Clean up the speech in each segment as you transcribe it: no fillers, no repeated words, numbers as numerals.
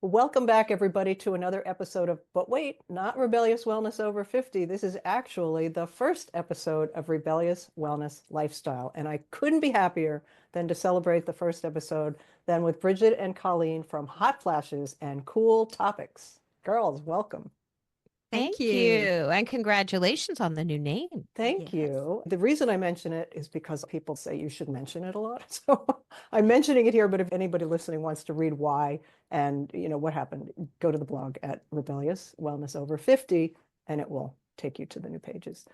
Welcome back, everybody, to another episode of, but wait, not Rebellious Wellness Over 50. This is actually the first episode of Rebellious Wellness Lifestyle. And I couldn't be happier than to celebrate the first episode than with Bridgett and Colleen from Hot Flashes and Cool Topics. Girls, welcome. Thank Thank you. you. And congratulations on the new name. Thank Yes. you. The reason I mention it is because people say you should mention it a lot. So I'm mentioning it here, but if anybody listening wants to read why and what happened, go to the blog at Rebellious Wellness Over 50 and it will take you to the new pages.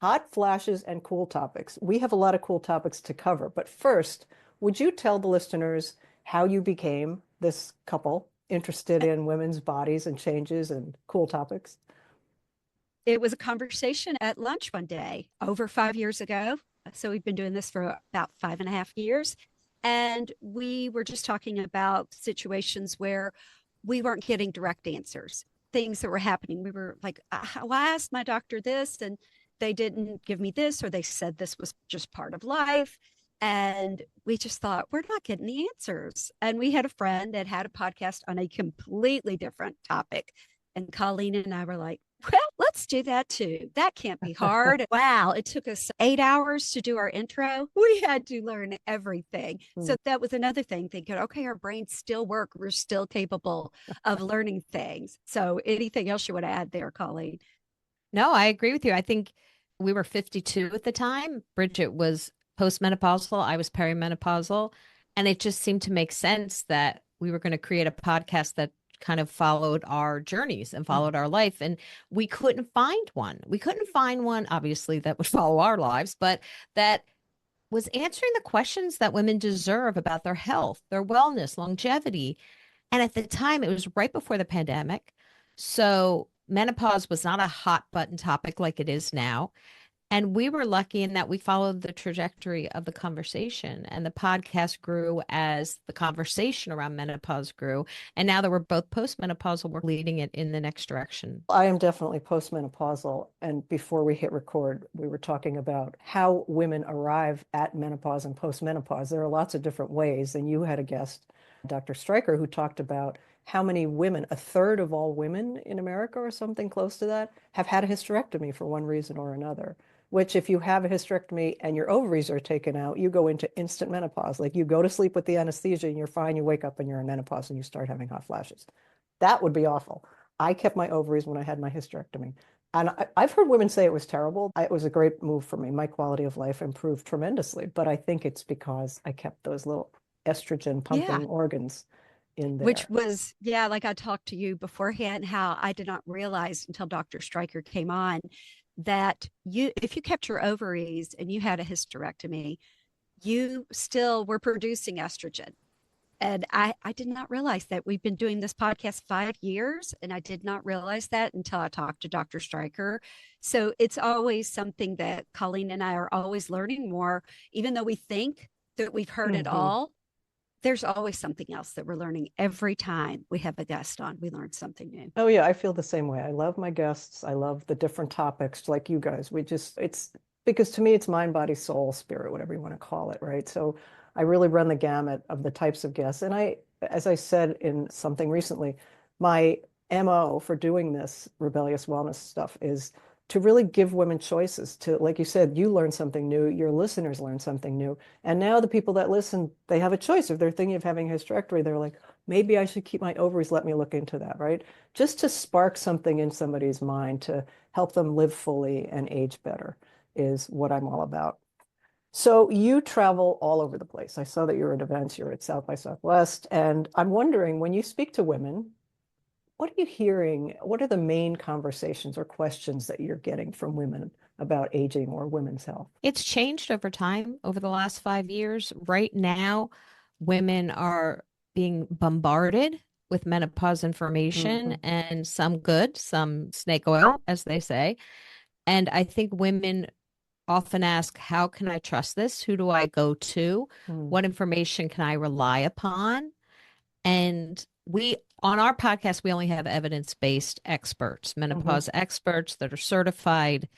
Hot flashes and cool topics. We have a lot of cool topics to cover, but first, would you tell the listeners how you became this couple interested in women's bodies and changes and cool topics? It was a conversation at lunch one day over 5 years ago. So we've been doing this for about 5.5 years. And we were just talking about situations where we weren't getting direct answers, things that were happening. We were like, well, I asked my doctor this and they didn't give me this, or they said this was just part of life. And we just thought, we're not getting the answers. And we had a friend that had a podcast on a completely different topic. And Colleen and I were like, well, let's do that too. That can't be hard. Wow. It took us 8 hours to do our intro. We had to learn everything. So that was another thing, thinking, okay, our brains still work. We're still capable of learning things. So anything else you want to add there, Colleen? No, I agree with you. I think we were 52 at the time. Bridgett was post-menopausal. I was perimenopausal. And it just seemed to make sense that we were going to create a podcast that kind of followed our journeys and followed our life. And we couldn't find one. We couldn't find one, obviously, that would follow our lives, but that was answering the questions that women deserve about their health, their wellness, longevity. And at the time, it was right before the pandemic. So menopause was not a hot button topic like it is now. And we were lucky in that we followed the trajectory of the conversation, and the podcast grew as the conversation around menopause grew. And now that we're both postmenopausal, we're leading it in the next direction. I am definitely postmenopausal. And before we hit record, we were talking about how women arrive at menopause and postmenopause. There are lots of different ways. And you had a guest, Dr. Stryker, who talked about how many women, a third of all women in America or something close to that, have had a hysterectomy for one reason or another. Which if you have a hysterectomy and your ovaries are taken out, you go into instant menopause. Like you go to sleep with the anesthesia and you're fine, you wake up and you're in menopause and you start having hot flashes. That would be awful. I kept my ovaries when I had my hysterectomy. And I've heard women say it was terrible. It was a great move for me. My quality of life improved tremendously. But I think it's because I kept those little estrogen pumping organs in there. Which was, like I talked to you beforehand, how I did not realize until Dr. Stryker came on that if you kept your ovaries and you had a hysterectomy, you still were producing estrogen. And I did not realize that. We've been doing this podcast 5 years, and I did not realize that until I talked to Dr. Stryker. So it's always something that Colleen and I are always learning more, even though we think that we've heard it all. There's always something else that we're learning every time we have a guest on. We learn something new. Oh yeah, I feel the same way. I love my guests. I love the different topics like you guys. It's because to me, it's mind, body, soul, spirit, whatever you want to call it, right? So I really run the gamut of the types of guests. And as I said in something recently, my MO for doing this rebellious wellness stuff is to really give women choices to, like you said, you learn something new, your listeners learn something new. And now the people that listen, they have a choice. If they're thinking of having a hysterectomy, they're like, maybe I should keep my ovaries, let me look into that, right? Just to spark something in somebody's mind to help them live fully and age better is what I'm all about. So you travel all over the place. I saw that you're at events, you're at South by Southwest, and I'm wondering, when you speak to women, what are you hearing? What are the main conversations or questions that you're getting from women about aging or women's health? It's changed over time, over the last 5 years. Right now, women are being bombarded with menopause information, and some good, some snake oil, as they say. And I think women often ask, how can I trust this? Who do I go to? What information can I rely upon? And on our podcast, we only have evidence-based experts, menopause experts that are certified.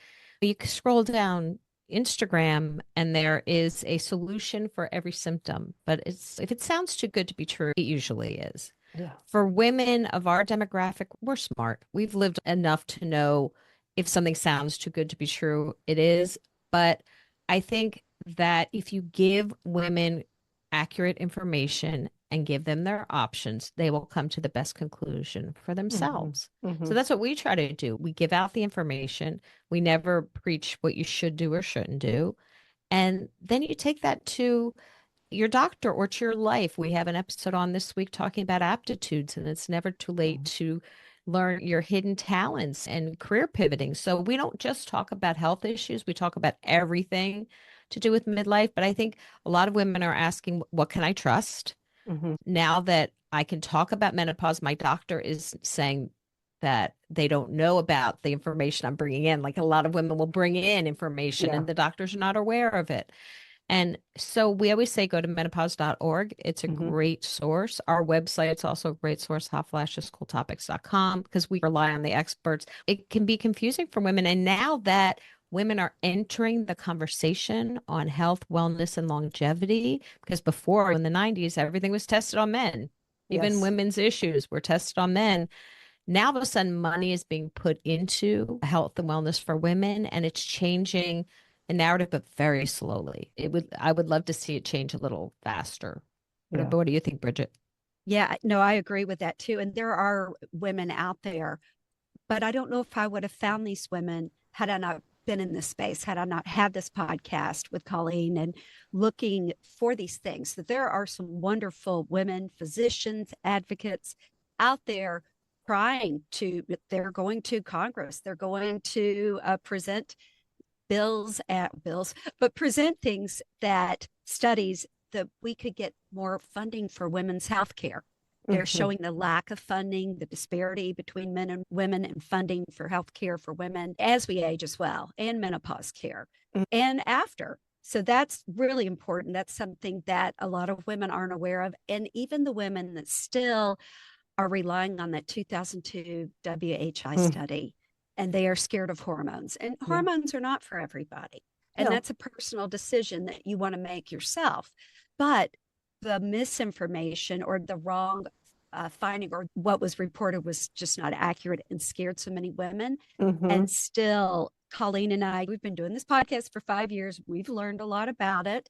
You can scroll down Instagram and there is a solution for every symptom, but if it sounds too good to be true, it usually is. Yeah. For women of our demographic, we're smart. We've lived enough to know if something sounds too good to be true, it is. But I think that if you give women accurate information and give them their options, they will come to the best conclusion for themselves. So that's what we try to do. We give out the information. We never preach what you should do or shouldn't do. And then you take that to your doctor or to your life. We have an episode on this week talking about aptitudes, and it's never too late to learn your hidden talents and career pivoting. So we don't just talk about health issues, we talk about everything to do with midlife. But I think a lot of women are asking, what can I trust? Now that I can talk about menopause, my doctor is saying that they don't know about the information I'm bringing in. Like a lot of women will bring in information and the doctors are not aware of it. And so we always say go to menopause.org. It's a great source. Our website's also a great source, hotflashescooltopics.com, because we rely on the experts. It can be confusing for women. And now that women are entering the conversation on health, wellness, and longevity, because before in the 90s, everything was tested on men. Even women's issues were tested on men. Now, all of a sudden, money is being put into health and wellness for women, and it's changing the narrative, but very slowly. I would love to see it change a little faster. What do you think, Bridgett? Yeah, no, I agree with that too. And there are women out there, but I don't know if I would have found these women had I not been in this space, had I not had this podcast with Colleen and looking for these things. That there are some wonderful women, physicians, advocates out there they're going to Congress, they're going to present but present things that studies that we could get more funding for women's health care. They're showing the lack of funding, the disparity between men and women and funding for health care for women as we age as well, and menopause care and after. So that's really important. That's something that a lot of women aren't aware of. And even the women that still are relying on that 2002 WHI study, and they are scared of hormones. And hormones are not for everybody. And that's a personal decision that you want to make yourself. But the misinformation or the wrong finding or what was reported was just not accurate and scared so many women. And still, Colleen and I, we've been doing this podcast for 5 years. We've learned a lot about it.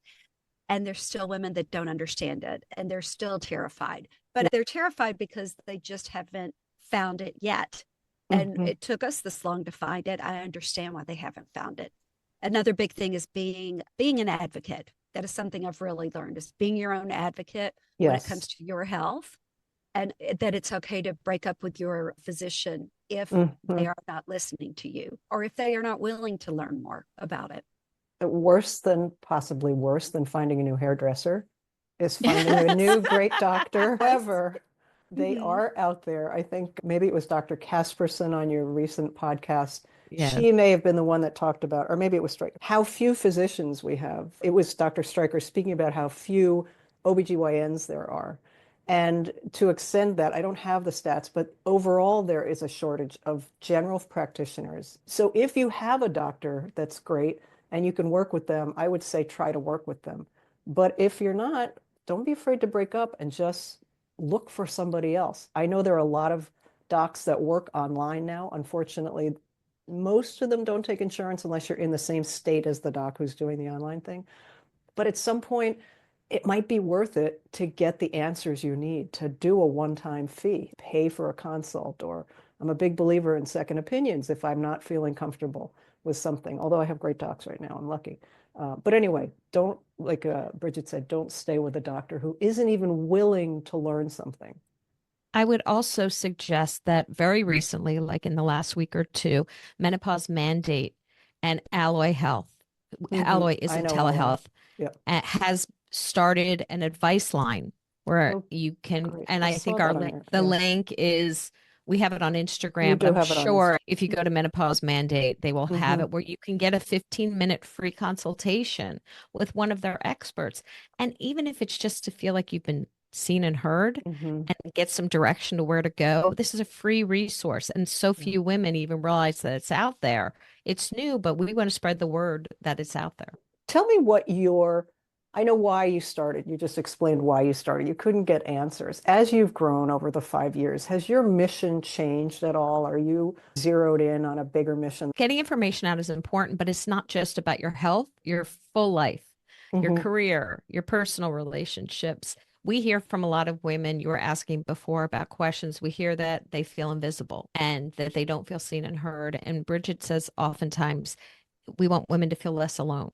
And there's still women that don't understand it. And they're still terrified. But they're terrified because they just haven't found it yet. And it took us this long to find it. I understand why they haven't found it. Another big thing is being an advocate. That is something I've really learned, is being your own advocate when it comes to your health, and that it's okay to break up with your physician if they are not listening to you or if they are not willing to learn more about it. Possibly worse than finding a new hairdresser is finding a new great doctor. However, they are out there. I think maybe it was Dr. Casperson on your recent podcast. She may have been the one that talked about, or maybe it was Stryker, how few physicians we have. It was Dr. Stryker speaking about how few OBGYNs there are. And to extend that, I don't have the stats, but overall there is a shortage of general practitioners. So if you have a doctor that's great and you can work with them, I would say try to work with them. But if you're not, don't be afraid to break up and just look for somebody else. I know there are a lot of docs that work online now. Unfortunately, most of them don't take insurance unless you're in the same state as the doc who's doing the online thing. But at some point, it might be worth it to get the answers you need, to do a one-time fee, pay for a consult, or I'm a big believer in second opinions if I'm not feeling comfortable with something, although I have great docs right now, I'm lucky. But anyway, don't, like Bridgett said, don't stay with a doctor who isn't even willing to learn something. I would also suggest that very recently, like in the last week or two, Menopause Mandate and Alloy Health, Alloy isn't telehealth, has started an advice line where you can, and I think the link is, we have it on Instagram, but I'm sure if you go to Menopause Mandate, they will have it where you can get a 15-minute free consultation with one of their experts. And even if it's just to feel like you've been seen and heard and get some direction to where to go, this is a free resource. And so few women even realize that it's out there. It's new, but we want to spread the word that it's out there. Tell me what your I know why you started. You just explained why you started. You couldn't get answers. As you've grown over the 5 years, has your mission changed at all? Are you zeroed in on a bigger mission? Getting information out is important, but it's not just about your health, your full life, your Mm-hmm. career, your personal relationships. We hear from a lot of women, you were asking before about questions. We hear that they feel invisible and that they don't feel seen and heard. And Bridgett says oftentimes we want women to feel less alone.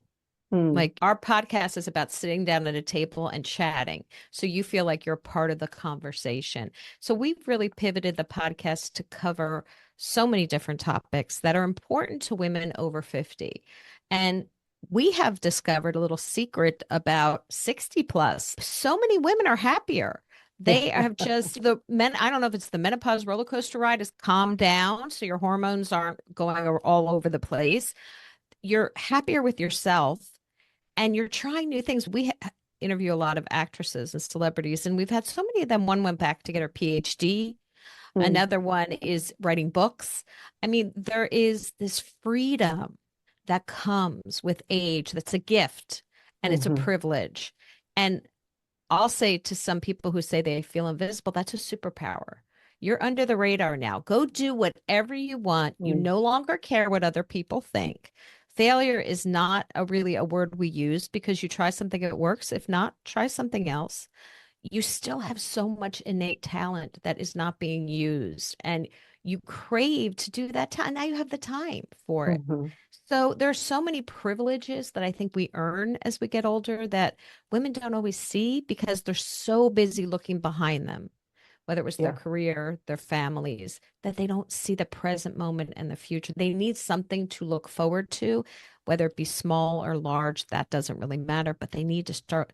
Mm. Like our podcast is about sitting down at a table and chatting. So you feel like you're part of the conversation. So we've really pivoted the podcast to cover so many different topics that are important to women over 50. And we have discovered a little secret about 60 plus. So many women are happier. They have just the men. I don't know if it's the menopause roller coaster ride has calmed down. So your hormones aren't going all over the place. You're happier with yourself and you're trying new things. We interview a lot of actresses and celebrities, and we've had so many of them. One went back to get her PhD. Mm. Another one is writing books. I mean, there is this freedom that comes with age that's a gift and it's a Mm-hmm. privilege. And I'll say to some people who say they feel invisible, that's a superpower. You're under the radar now. Go do whatever you want. You Mm. no longer care what other people think. Failure is not really a word we use because you try something, it works. If not, try something else. You still have so much innate talent that is not being used. And you crave to do that time. Now you have the time for it. Mm-hmm. So there's so many privileges that I think we earn as we get older that women don't always see because they're so busy looking behind them, whether it was their Yeah. career, their families, that they don't see the present moment and the future. They need something to look forward to, whether it be small or large, that doesn't really matter, but they need to start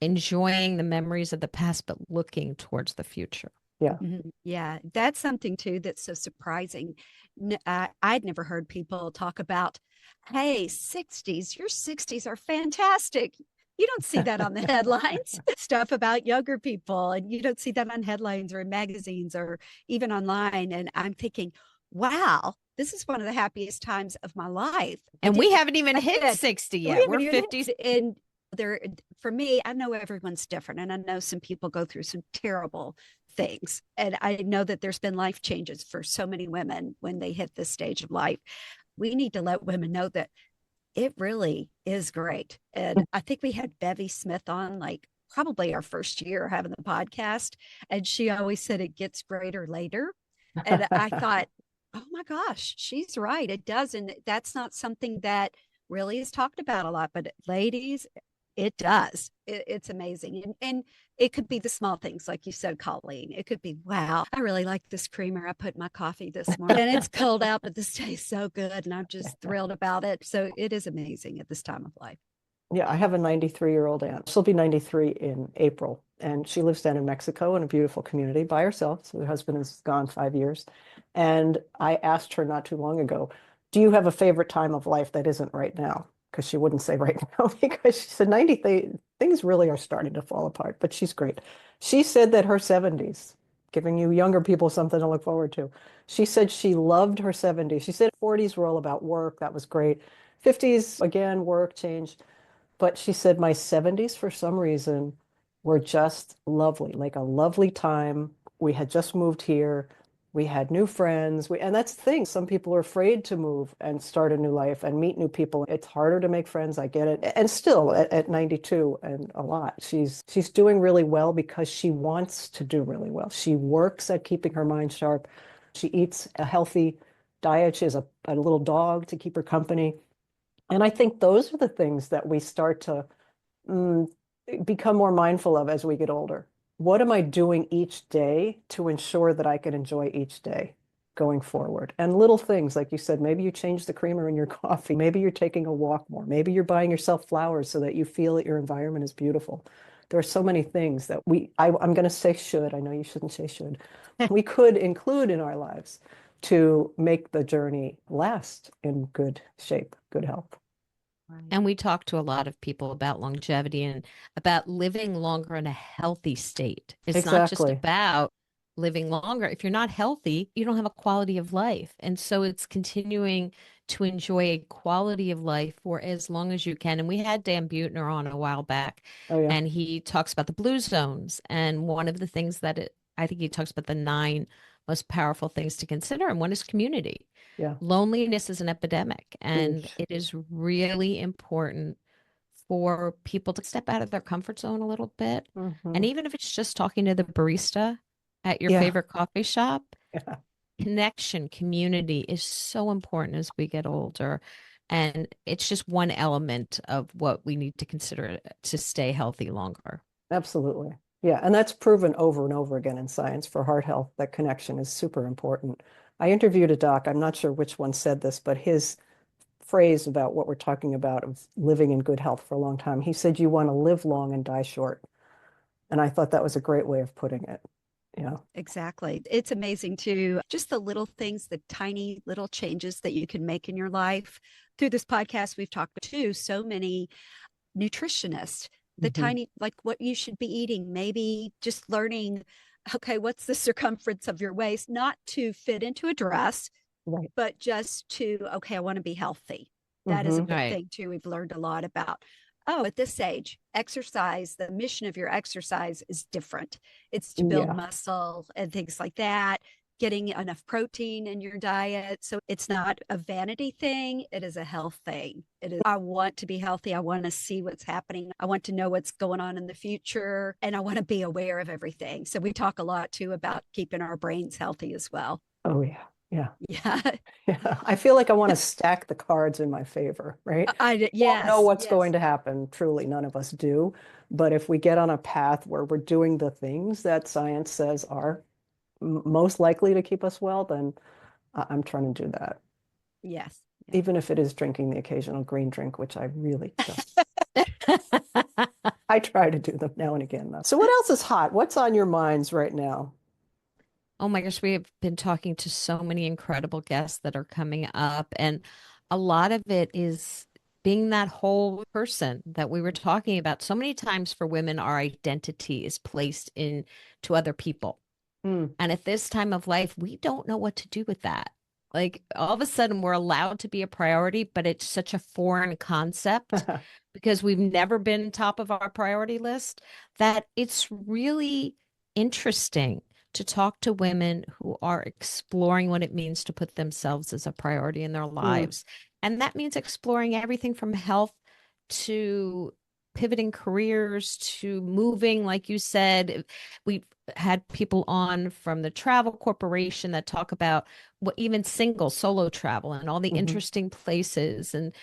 enjoying the memories of the past, but looking towards the future. Yeah. Yeah, that's something too that's so surprising. I'd never heard people talk about, hey, 60s, your 60s are fantastic. You don't see that on the headlines, stuff about younger people, and you don't see that on headlines or in magazines or even online. And I'm thinking, wow, this is one of the happiest times of my life. And we haven't even hit 60 yet. We're 50. And there, for me, I know everyone's different. And I know some people go through some terrible things. And I know that there's been life changes for so many women when they hit this stage of life. We need to let women know that it really is great. And I think we had Bevy Smith on like probably our first year having the podcast. And she always said it gets greater later. And I thought, oh my gosh, she's right. It does. And that's not something that really is talked about a lot. But ladies, it does. It's amazing. And it could be the small things, like you said, Colleen. It could be, wow, I really like this creamer I put in my coffee this morning. And it's cold out, but this tastes so good. And I'm just thrilled about it. So it is amazing at this time of life. Yeah, I have a 93-year-old aunt. She'll be 93 in April. And she lives down in Mexico in a beautiful community by herself. So her husband is gone 5 years. And I asked her not too long ago, do you have a favorite time of life that isn't right now? Because she wouldn't say right now, because she said 90, things really are starting to fall apart, but she's great. She said that her 70s, giving you younger people something to look forward to. She said she loved her 70s. She said 40s were all about work. That was great. 50s, again, work changed. But she said my 70s, for some reason, were just lovely, like a lovely time. We had just moved here. We had new friends. And that's the thing. Some people are afraid to move and start a new life and meet new people. It's harder to make friends. I get it. And still at 92 and a lot, she's doing really well because she wants to do really well. She works at keeping her mind sharp. She eats a healthy diet. She has a little dog to keep her company. And I think those are the things that we start to become more mindful of as we get older. What am I doing each day to ensure that I can enjoy each day going forward? And little things, like you said, maybe you change the creamer in your coffee. Maybe you're taking a walk more. Maybe you're buying yourself flowers so that you feel that your environment is beautiful. There are so many things that I'm going to say should, I know you shouldn't say should, we could include in our lives to make the journey last in good shape, good health. And we talk to a lot of people about longevity and about living longer in a healthy state. It's not just Exactly. about living longer. If you're not healthy, you don't have a quality of life. And so it's continuing to enjoy a quality of life for as long as you can. And we had Dan Buettner on a while back, Oh, yeah. and he talks about the blue zones. And one of the things I think he talks about the 9 most powerful things to consider. And one is community. Yeah. Loneliness is an epidemic, and Huge. it is really important for people to step out of their comfort zone a little bit. Hmm. And even if it's just talking to the barista at your Yeah. favorite coffee shop, Yeah. connection, community is so important as we get older. And it's just one element of what we need to consider to stay healthy longer. Absolutely. Yeah. And that's proven over and over again in science for heart health, that connection is super important. I interviewed a doc, I'm not sure which one said this, but his phrase about what we're talking about of living in good health for a long time, he said, you want to live long and die short. And I thought that was a great way of putting it. Yeah. Exactly. It's amazing too. Just the little things, the tiny little changes that you can make in your life. Through this podcast, we've talked to so many nutritionists, the Hmm. tiny, like what you should be eating, maybe just learning, okay, what's the circumference of your waist, not to fit into a dress, Right. but just to, okay, I want to be healthy. That is a Hmm. big Right. thing too. We've learned a lot about, oh, at this age, exercise, the mission of your exercise is different. It's to build Yeah. muscle and things like that, getting enough protein in your diet. So it's not a vanity thing, it is a health thing. It is, I want to be healthy. I want to see what's happening. I want to know what's going on in the future, and I want to be aware of everything. So we talk a lot too about keeping our brains healthy as well. Oh, yeah. Yeah. Yeah. Yeah. I feel like I want to stack the cards in my favor, right? We don't know Yes, what's yes. going to happen. Truly, none of us do. But if we get on a path where we're doing the things that science says are most likely to keep us well, then I'm trying to do that. Yes. Yeah. Even if it is drinking the occasional green drink, which I really just, I try to do them now and again, though. So what else is hot? What's on your minds right now? Oh my gosh, we have been talking to so many incredible guests that are coming up, and a lot of it is being that whole person that we were talking about. So many times for women, our identity is placed in to other people. Mm. And at this time of life, we don't know what to do with that. Like all of a sudden, we're allowed to be a priority, but it's such a foreign concept because we've never been top of our priority list that it's really interesting to talk to women who are exploring what it means to put themselves as a priority in their Mm. lives. And that means exploring everything from health to pivoting careers to moving, like you said. We've had people on from the travel corporation that talk about what even single solo travel and all the Hmm. interesting places. And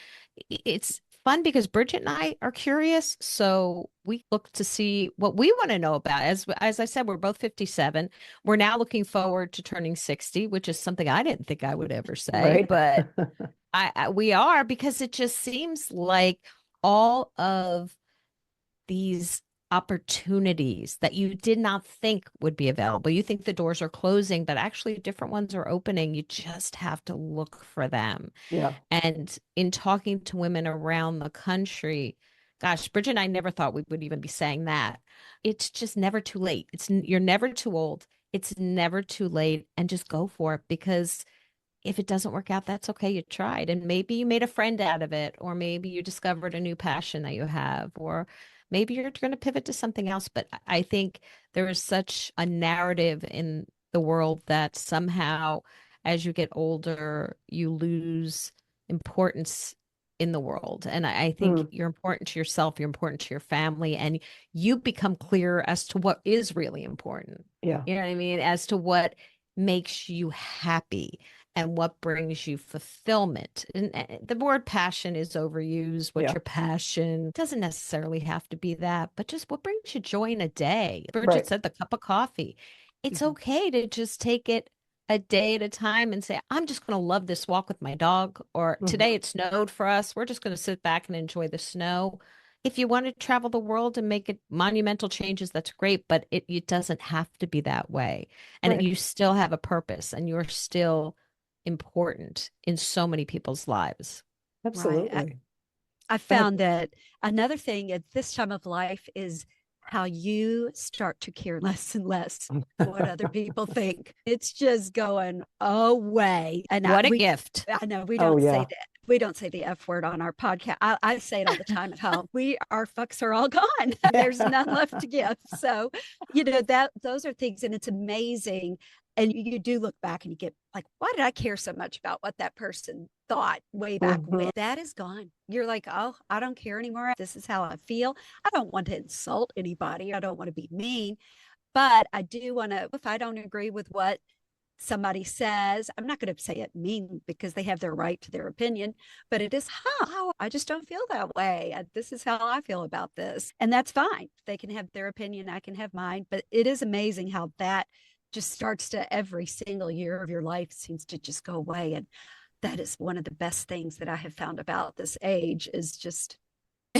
it's fun because Bridgett and I are curious. So we look to see what we want to know about. As I said, we're both 57. We're now looking forward to turning 60, which is something I didn't think I would ever say, Right? but we are, because it just seems like all of these opportunities that you did not think would be available. You think the doors are closing, but actually different ones are opening. You just have to look for them. Yeah. And in talking to women around the country, gosh, Bridget and I never thought we would even be saying that. It's just never too late. You're never too old. It's never too late, and just go for it, because if it doesn't work out, that's okay. You tried, and maybe you made a friend out of it, or maybe you discovered a new passion that you have, or maybe you're going to pivot to something else. But I think there is such a narrative in the world that somehow, as you get older, you lose importance in the world. And I think Mm. you're important to yourself, you're important to your family, and you become clear as to what is really important. Yeah. You know what I mean? As to what makes you happy and what brings you fulfillment. And the word passion is overused. What's Yeah. your passion? It doesn't necessarily have to be that, but just what brings you joy in a day. Bridget Right. said the cup of coffee. It's Mhm. okay to just take it a day at a time and say, I'm just going to love this walk with my dog. Or today Mhm. it snowed for us. We're just going to sit back and enjoy the snow. If you want to travel the world and make it monumental changes, that's great, but it doesn't have to be that way. And Right. you still have a purpose, and you're still important in so many people's lives. Right. Absolutely. I Go ahead. found that another thing at this time of life is how you start to care less and less what other people think. It's just going away. And What a gift. I know we Oh, don't say yeah. that. We don't say the F word on our podcast. I say it all the time at home. Our fucks are all gone. There's none left to give. So, those are things, and it's amazing. And you do look back and you get like, why did I care so much about what that person thought way back when? That is gone. You're like, oh, I don't care anymore. This is how I feel. I don't want to insult anybody. I don't want to be mean, but I do want to, if I don't agree with what somebody says, I'm not going to say it mean because they have their right to their opinion, but it is, I just don't feel that way. This is how I feel about this. And that's fine. They can have their opinion. I can have mine, but it is amazing how that just starts to every single year of your life seems to just go away. And that is one of the best things that I have found about this age is just.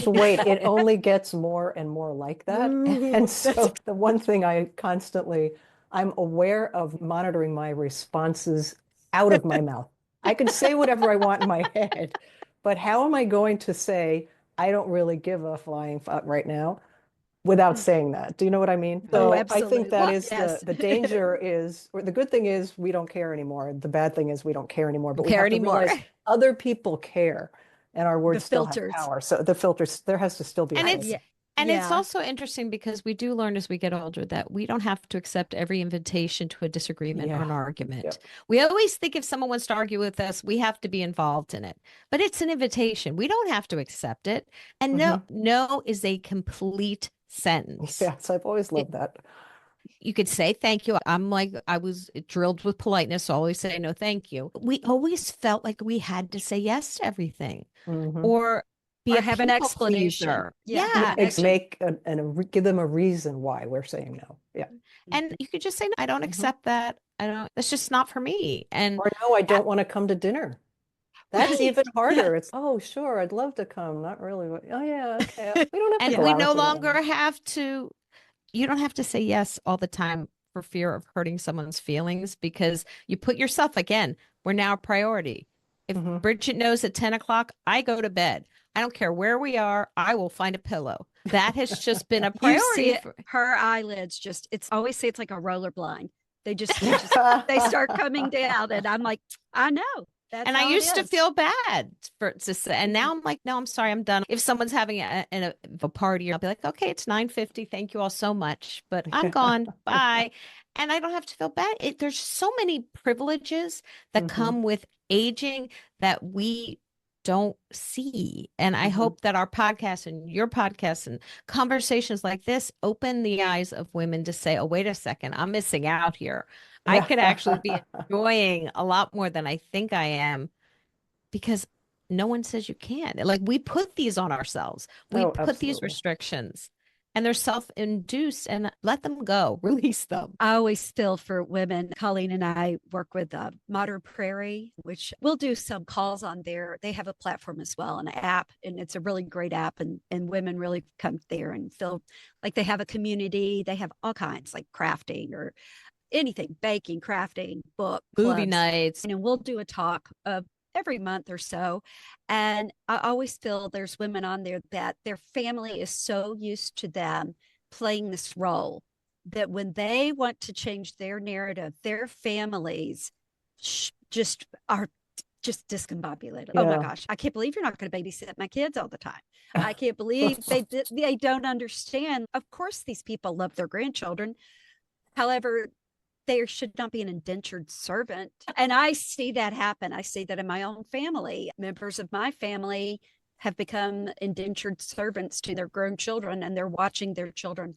So wait, it only gets more and more like that. And so the one thing I'm aware of monitoring my responses out of my mouth. I can say whatever I want in my head, but how am I going to say, I don't really give a flying fuck right now without saying that? Do you know what I mean? So I think that is the danger is, or the good thing is we don't care anymore. The bad thing is we don't care anymore, but we have to realize other people care and our words still have power. So the filters, there has to still be. And it's also interesting because we do learn as we get older that we don't have to accept every invitation to a disagreement or an argument. Yep. We always think if someone wants to argue with us, we have to be involved in it. But it's an invitation. We don't have to accept it. And no is a complete sentence. Yes, I've always loved that. You could say thank you. I was drilled with politeness, so I always say no, thank you. We always felt like we had to say yes to everything, or have an explanation. Make give them a reason why we're saying no. Yeah, and you could just say, no, I don't accept that. I don't. That's just not for me. And or no, I don't want to come to dinner. That's even harder. It's, oh, sure, I'd love to come. Not really. Oh, yeah, okay. We don't have to. And we no longer have to. You don't have to say yes all the time for fear of hurting someone's feelings because you put yourself, again, we're now a priority. If Bridgett knows at 10 o'clock, I go to bed. I don't care where we are. I will find a pillow. That has just been a priority. Her eyelids it's always say it's like a roller blind. They start coming down and I'm like, I know. And I used to feel bad to say, and now I'm like, no, I'm sorry, I'm done. If someone's having a party, I'll be like, okay, it's 9:50. Thank you all so much, but I'm gone. Bye. And I don't have to feel bad. There's so many privileges that come with aging that we don't see. And I hope that our podcast and your podcast and conversations like this open the eyes of women to say, oh, wait a second, I'm missing out here. I could actually be enjoying a lot more than I think I am because no one says you can't. Like we put these on ourselves. We put these restrictions and they're self-induced and let them go, release them. I always feel for women. Colleen and I work with Modern Prairie, which we'll do some calls on there. They have a platform as well, an app, and it's a really great app. And women really come there and feel like they have a community. They have all kinds like crafting or anything, baking, crafting, book, movie nights. And we'll do a talk every month or so. And I always feel there's women on there that their family is so used to them playing this role that when they want to change their narrative, their families just are just discombobulated. Yeah. Oh my gosh, I can't believe you're not going to babysit my kids all the time. I can't believe they don't understand. Of course, these people love their grandchildren. However, there should not be an indentured servant. And I see that happen. I see that in my own family. Members of my family have become indentured servants to their grown children, and they're watching their children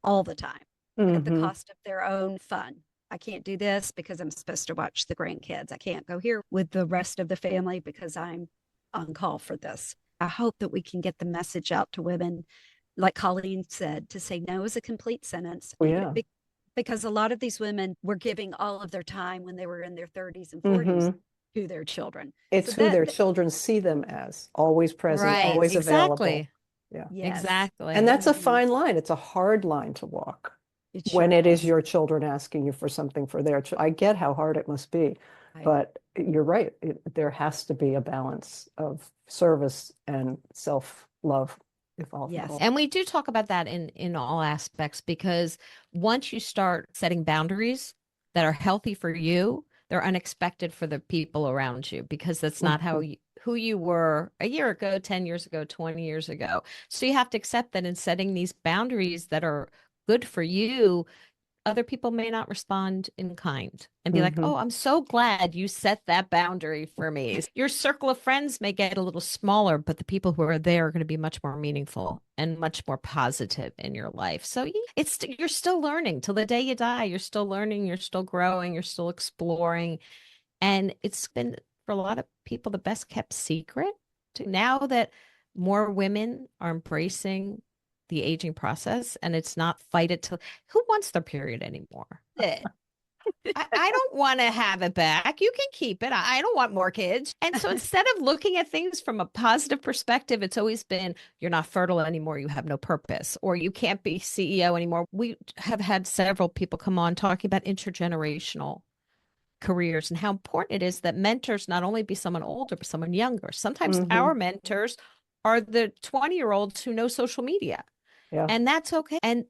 all the time at the cost of their own fun. I can't do this because I'm supposed to watch the grandkids. I can't go here with the rest of the family because I'm on call for this. I hope that we can get the message out to women, like Colleen said, to say no is a complete sentence. Oh, yeah. Because a lot of these women were giving all of their time when they were in their 30s and 40s to their children. It's who their children see them as, always present, always available. Yeah, yes. Exactly. And that's a fine line. It's a hard line to walk when it is your children asking you for something for their children. I get how hard it must be, but you're right. There has to be a balance of service and self-love. evolve. Yes. And we do talk about that in all aspects, because once you start setting boundaries that are healthy for you, they're unexpected for the people around you, because that's not how who you were a year ago, 10 years ago, 20 years ago. So you have to accept that in setting these boundaries that are good for you, other people may not respond in kind and be like, oh, I'm so glad you set that boundary for me. Your circle of friends may get a little smaller, but the people who are there are going to be much more meaningful and much more positive in your life. So you're still learning till the day you die. You're still learning, you're still growing, you're still exploring. And it's been, for a lot of people, the best kept secret. Now that more women are embracing the aging process, and it's not fight it till who wants their period anymore. I don't want to have it back. You can keep it. I don't want more kids. And so instead of looking at things from a positive perspective, it's always been, you're not fertile anymore, you have no purpose, or you can't be CEO anymore. We have had several people come on talking about intergenerational careers and how important it is that mentors not only be someone older, but someone younger. Sometimes our mentors are the 20-year-olds who know social media. Yeah. And that's okay. And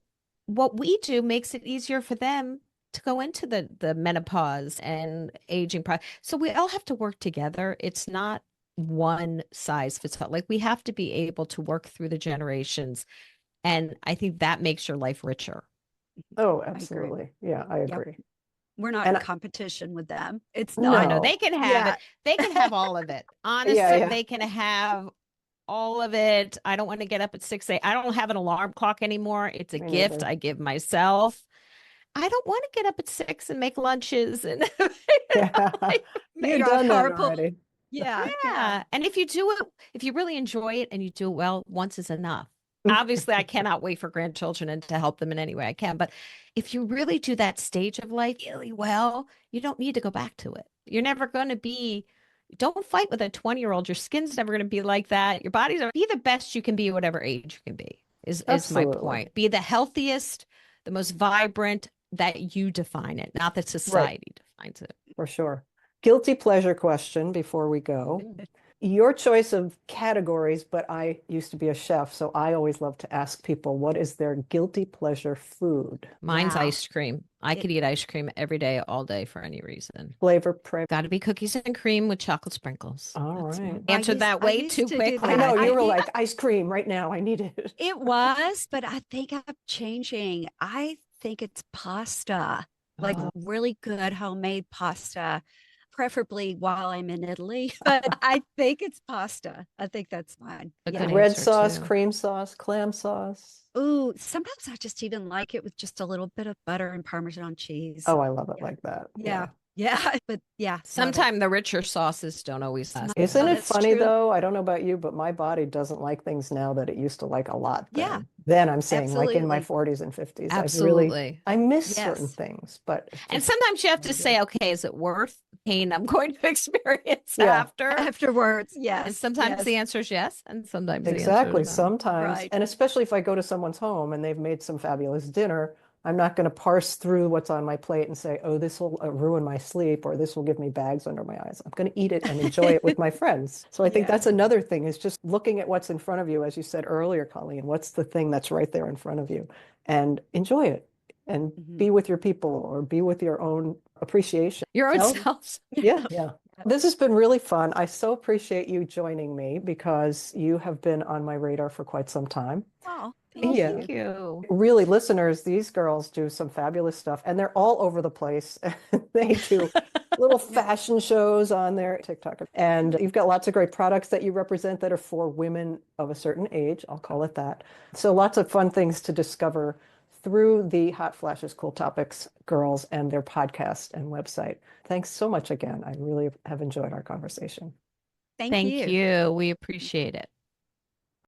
what we do makes it easier for them to go into the menopause and aging process. So we all have to work together. It's not one size fits all. Like, we have to be able to work through the generations. And I think that makes your life richer. Oh, absolutely. Yeah, I agree. Yep. We're not in competition with them. It's not. No, they can have it. They can have all of it. Honestly, they can have all of it. I don't want to get up at 6 a.m. I don't have an alarm clock anymore. It's a gift I give myself. I don't want to get up at 6 and make lunches and you've done that already. Yeah. And if you do it, if you really enjoy it and you do it well, once is enough. Obviously, I cannot wait for grandchildren and to help them in any way I can. But if you really do that stage of life really well, you don't need to go back to it. You're never going to be. Don't fight with a 20-year-old. Your skin's never going to be like that. Your body's be the best you can be at whatever age you can be, is my point. Be the healthiest, the most vibrant, that you define it, not that society defines it. For sure. Guilty pleasure question before we go. Your choice of categories, but I used to be a chef, so I always love to ask people, what is their guilty pleasure food? Mine's ice cream. I could eat ice cream every day, all day, for any reason. Flavor Got to be cookies and cream with chocolate sprinkles. All right. Answered that way too quick. I know, you were like, ice cream right now. I need it. It was, but I think I'm changing. I think it's pasta, like really good homemade pasta, preferably while I'm in Italy. But I think it's pasta. I think that's mine. Red sauce, cream sauce, clam sauce. Ooh, sometimes I just even like it with just a little bit of butter and Parmesan cheese. Oh, I love it like that. Yeah. But sometimes the richer sauces don't always last. Isn't it funny though? I don't know about you, but my body doesn't like things now that it used to like a lot. Then I'm saying like in my 40s and 50s. Absolutely. I miss certain things, but. And sometimes you have to say, okay, is it worth pain I'm going to experience afterwards? Yes. And sometimes the answer is yes. And sometimes exactly. The answer is no. Sometimes. And especially if I go to someone's home and they've made some fabulous dinner, I'm not going to parse through what's on my plate and say, oh, this will ruin my sleep, or this will give me bags under my eyes. I'm going to eat it and enjoy it with my friends. So I think that's another thing, is just looking at what's in front of you. As you said earlier, Colleen, what's the thing that's right there in front of you, and enjoy it, and be with your people, or be with your own appreciation. Your own selves. Yeah. This has been really fun. I so appreciate you joining me, because you have been on my radar for quite some time. Oh, thank you. Really, listeners, these girls do some fabulous stuff, and they're all over the place. They do little fashion shows on their TikTok. And you've got lots of great products that you represent that are for women of a certain age. I'll call it that. So lots of fun things to discover through the Hot Flashes Cool Topics girls and their podcast and website. Thanks so much again. I really have enjoyed our conversation. Thank you. We appreciate it.